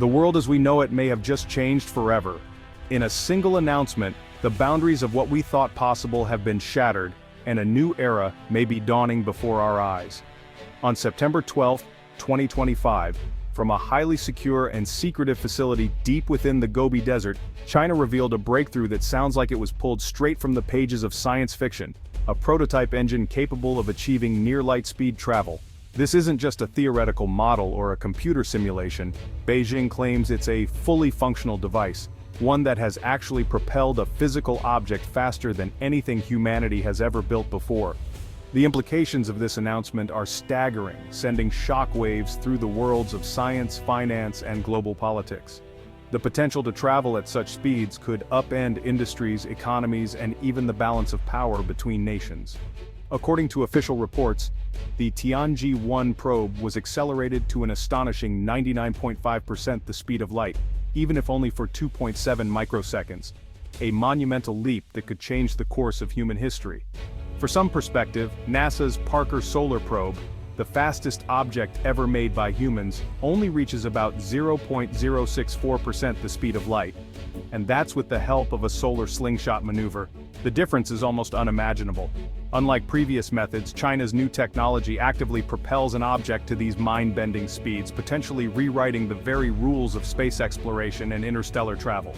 The world as we know it may have just changed forever. In a single announcement, the boundaries of what we thought possible have been shattered, and a new era may be dawning before our eyes. On September 12, 2025, from a highly secure and secretive facility deep within the Gobi Desert, China revealed a breakthrough that sounds like it was pulled straight from the pages of science fiction, a prototype engine capable of achieving near-light-speed travel. This isn't just a theoretical model or a computer simulation. Beijing claims it's a fully functional device, one that has actually propelled a physical object faster than anything humanity has ever built before. The implications of this announcement are staggering, sending shockwaves through the worlds of science, finance, and global politics. The potential to travel at such speeds could upend industries, economies, and even the balance of power between nations. According to official reports, the Tianji-1 probe was accelerated to an astonishing 99.5% the speed of light, even if only for 2.7 microseconds, a monumental leap that could change the course of human history. For some perspective, NASA's Parker Solar Probe, the fastest object ever made by humans, only reaches about 0.064% the speed of light. And that's with the help of a solar slingshot maneuver. The difference is almost unimaginable. Unlike previous methods, China's new technology actively propels an object to these mind-bending speeds, potentially rewriting the very rules of space exploration and interstellar travel.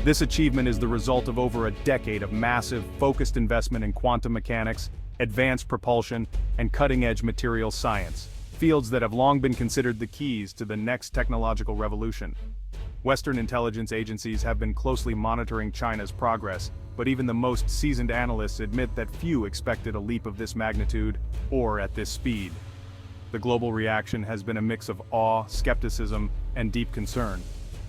This achievement is the result of over a decade of massive, focused investment in quantum mechanics, advanced propulsion, and cutting-edge materials science, fields that have long been considered the keys to the next technological revolution. Western intelligence agencies have been closely monitoring China's progress, but even the most seasoned analysts admit that few expected a leap of this magnitude, or at this speed. The global reaction has been a mix of awe, skepticism, and deep concern.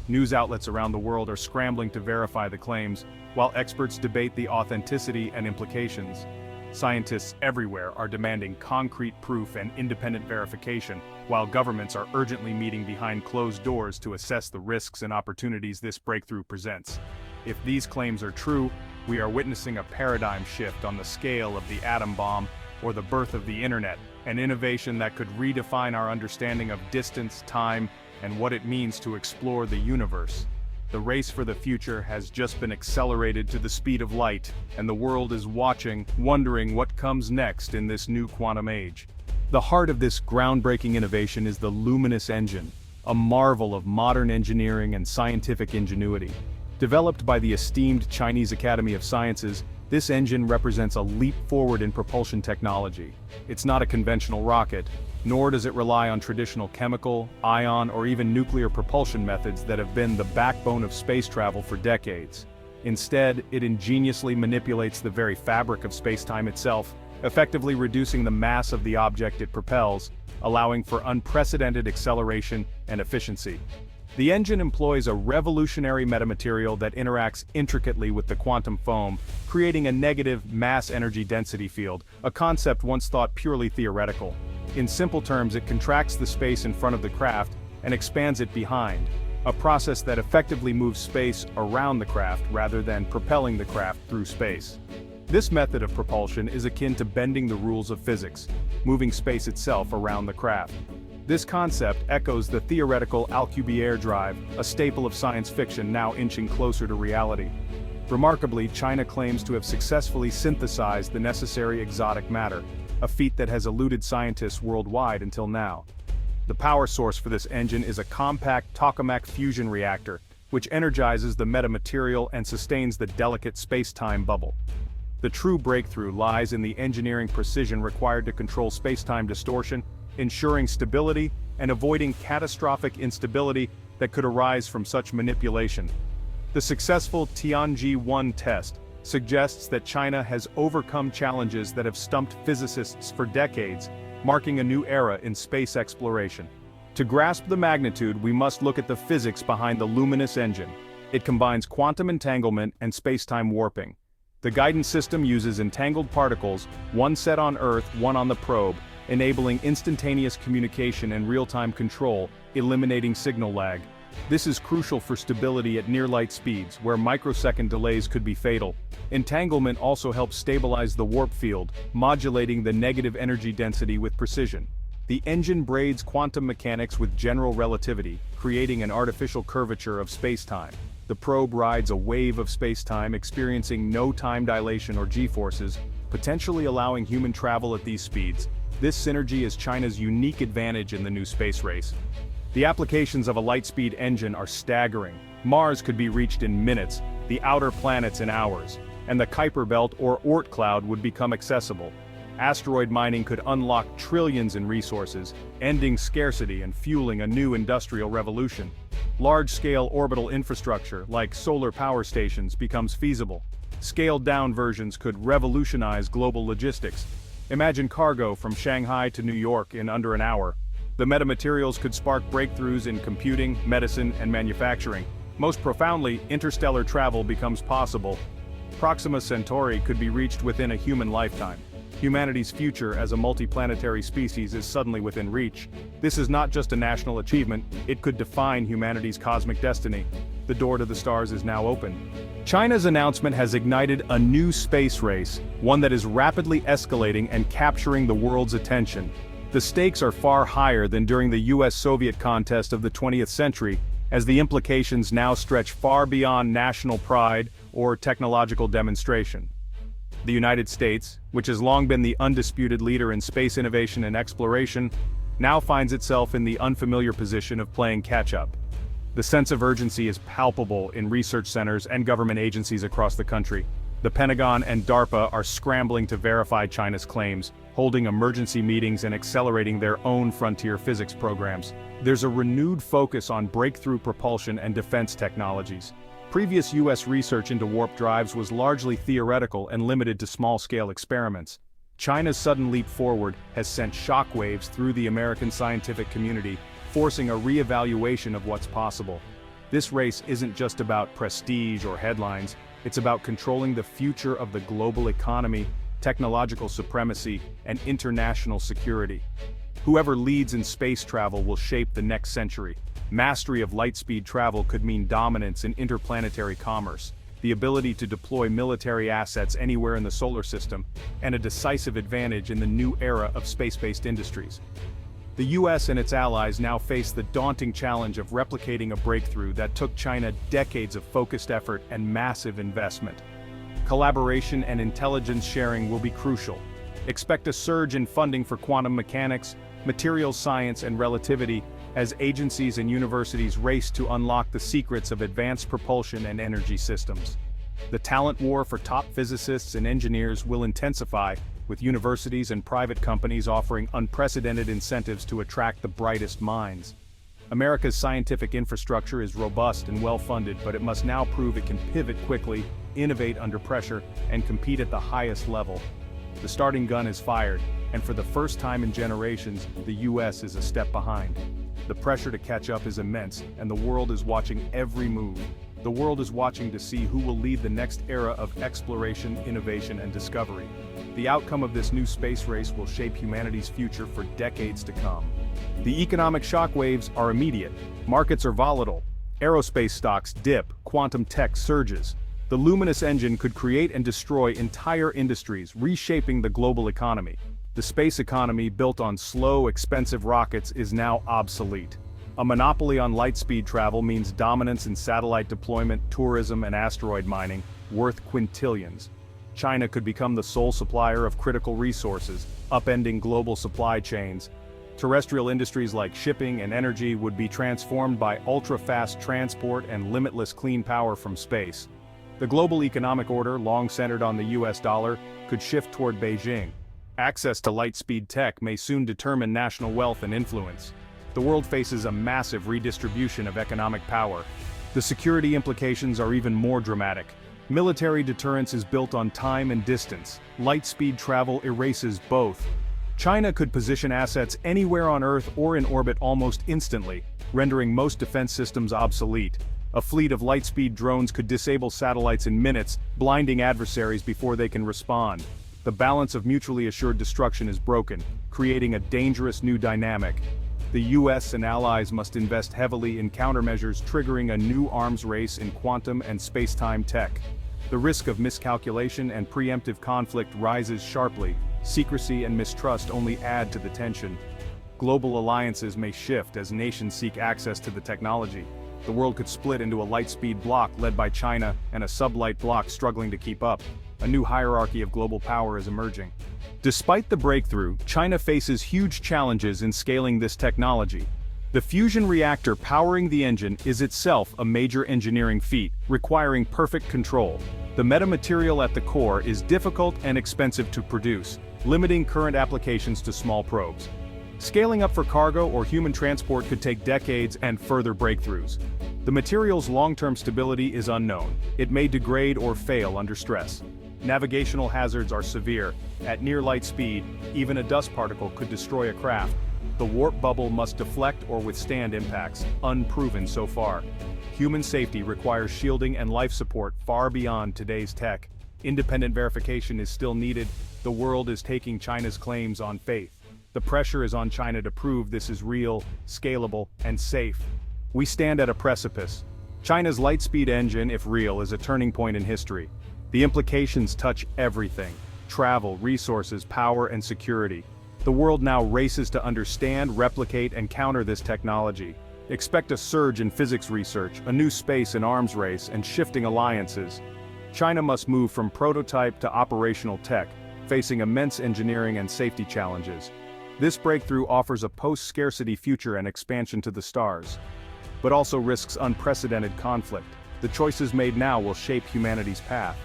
News outlets around the world are scrambling to verify the claims, while experts debate the authenticity and implications. Scientists everywhere are demanding concrete proof and independent verification, while governments are urgently meeting behind closed doors to assess the risks and opportunities this breakthrough presents. If these claims are true, we are witnessing a paradigm shift on the scale of the atom bomb or the birth of the internet, an innovation that could redefine our understanding of distance, time, and what it means to explore the universe. The race for the future has just been accelerated to the speed of light, and the world is watching, wondering what comes next in this new quantum age. The heart of this groundbreaking innovation is the luminous engine, a marvel of modern engineering and scientific ingenuity. Developed by the esteemed Chinese Academy of Sciences, this engine represents a leap forward in propulsion technology. It's not a conventional rocket, nor does it rely on traditional chemical, ion, or even nuclear propulsion methods that have been the backbone of space travel for decades. Instead, it ingeniously manipulates the very fabric of space-time itself, effectively reducing the mass of the object it propels, allowing for unprecedented acceleration and efficiency. The engine employs a revolutionary metamaterial that interacts intricately with the quantum foam, creating a negative mass-energy density field, a concept once thought purely theoretical. In simple terms, it contracts the space in front of the craft and expands it behind, a process that effectively moves space around the craft rather than propelling the craft through space. This method of propulsion is akin to bending the rules of physics, moving space itself around the craft. This concept echoes the theoretical Alcubierre drive, a staple of science fiction now inching closer to reality. Remarkably, China claims to have successfully synthesized the necessary exotic matter, a feat that has eluded scientists worldwide until now. The power source for this engine is a compact tokamak fusion reactor, which energizes the metamaterial and sustains the delicate space-time bubble. The true breakthrough lies in the engineering precision required to control space-time distortion, ensuring stability and avoiding catastrophic instability that could arise from such manipulation. The successful Tianji-1 test suggests that China has overcome challenges that have stumped physicists for decades, marking a new era in space exploration. To grasp the magnitude, we must look at the physics behind the luminous engine. It combines quantum entanglement and space-time warping. The guidance system uses entangled particles, one set on Earth, one on the probe, enabling instantaneous communication and real-time control, eliminating signal lag. This is crucial for stability at near-light speeds, where microsecond delays could be fatal. Entanglement also helps stabilize the warp field, modulating the negative energy density with precision. The engine braids quantum mechanics with general relativity, creating an artificial curvature of space-time. The probe rides a wave of space-time, experiencing no time dilation or g-forces, potentially allowing human travel at these speeds. This synergy is China's unique advantage in the new space race. The applications of a light-speed engine are staggering. Mars could be reached in minutes, the outer planets in hours, and the Kuiper Belt or Oort cloud would become accessible. Asteroid mining could unlock trillions in resources, ending scarcity and fueling a new industrial revolution. Large-scale orbital infrastructure, like solar power stations, becomes feasible. Scaled-down versions could revolutionize global logistics. Imagine cargo from Shanghai to New York in under an hour. The metamaterials could spark breakthroughs in computing, medicine, and manufacturing. Most profoundly, interstellar travel becomes possible. Proxima Centauri could be reached within a human lifetime. Humanity's future as a multiplanetary species is suddenly within reach. This is not just a national achievement, it could define humanity's cosmic destiny. The door to the stars is now open. China's announcement has ignited a new space race, one that is rapidly escalating and capturing the world's attention. The stakes are far higher than during the US-Soviet contest of the 20th century, as the implications now stretch far beyond national pride or technological demonstration. The United States, which has long been the undisputed leader in space innovation and exploration, now finds itself in the unfamiliar position of playing catch-up. The sense of urgency is palpable in research centers and government agencies across the country. The Pentagon and DARPA are scrambling to verify China's claims, holding emergency meetings and accelerating their own frontier physics programs. There's a renewed focus on breakthrough propulsion and defense technologies. Previous US research into warp drives was largely theoretical and limited to small-scale experiments. China's sudden leap forward has sent shockwaves through the American scientific community, forcing a re-evaluation of what's possible. This race isn't just about prestige or headlines, it's about controlling the future of the global economy, technological supremacy, and international security. Whoever leads in space travel will shape the next century. Mastery of light-speed travel could mean dominance in interplanetary commerce, the ability to deploy military assets anywhere in the solar system, and a decisive advantage in the new era of space-based industries. The US and its allies now face the daunting challenge of replicating a breakthrough that took China decades of focused effort and massive investment. Collaboration and intelligence sharing will be crucial. Expect a surge in funding for quantum mechanics, materials science, and relativity, as agencies and universities race to unlock the secrets of advanced propulsion and energy systems. The talent war for top physicists and engineers will intensify, with universities and private companies offering unprecedented incentives to attract the brightest minds. America's scientific infrastructure is robust and well-funded, but it must now prove it can pivot quickly, innovate under pressure, and compete at the highest level. The starting gun is fired, and for the first time in generations, the US is a step behind. The pressure to catch up is immense, and the world is watching every move. The world is watching to see who will lead the next era of exploration, innovation, and discovery. The outcome of this new space race will shape humanity's future for decades to come. The economic shockwaves are immediate. Markets are volatile. Aerospace stocks dip, quantum tech surges. The luminous engine could create and destroy entire industries, reshaping the global economy. The space economy, built on slow, expensive rockets, is now obsolete. A monopoly on light-speed travel means dominance in satellite deployment, tourism, and asteroid mining, worth quintillions. China could become the sole supplier of critical resources, upending global supply chains. Terrestrial industries like shipping and energy would be transformed by ultra-fast transport and limitless clean power from space. The global economic order, long centered on the US dollar, could shift toward Beijing. Access to light-speed tech may soon determine national wealth and influence. The world faces a massive redistribution of economic power. The security implications are even more dramatic. Military deterrence is built on time and distance. Light-speed travel erases both. China could position assets anywhere on Earth or in orbit almost instantly, rendering most defense systems obsolete. A fleet of light-speed drones could disable satellites in minutes, blinding adversaries before they can respond. The balance of mutually assured destruction is broken, creating a dangerous new dynamic. The US and allies must invest heavily in countermeasures, triggering a new arms race in quantum and space-time tech. The risk of miscalculation and preemptive conflict rises sharply. Secrecy and mistrust only add to the tension. Global alliances may shift as nations seek access to the technology. The world could split into a light-speed bloc led by China and a sublight bloc struggling to keep up. A new hierarchy of global power is emerging. Despite the breakthrough, China faces huge challenges in scaling this technology. The fusion reactor powering the engine is itself a major engineering feat, requiring perfect control. The metamaterial at the core is difficult and expensive to produce, limiting current applications to small probes. Scaling up for cargo or human transport could take decades and further breakthroughs. The material's long-term stability is unknown. It may degrade or fail under stress. Navigational hazards are severe. At near light speed, even a dust particle could destroy a craft. The warp bubble must deflect or withstand impacts, unproven so far. Human safety requires shielding and life support far beyond today's tech. Independent verification is still needed. The world is taking China's claims on faith. The pressure is on China to prove this is real, scalable, and safe. We stand at a precipice. China's light-speed engine, if real, is a turning point in history. The implications touch everything: travel, resources, power, and security. The world now races to understand, replicate, and counter this technology. Expect a surge in physics research, a new space in arms race, and shifting alliances. China must move from prototype to operational tech, facing immense engineering and safety challenges. This breakthrough offers a post-scarcity future and expansion to the stars, but also risks unprecedented conflict. The choices made now will shape humanity's path.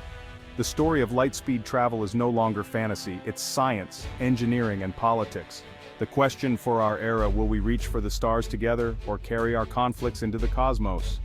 The story of light-speed travel is no longer fantasy, it's science, engineering, and politics. The question for our era: will we reach for the stars together or carry our conflicts into the cosmos?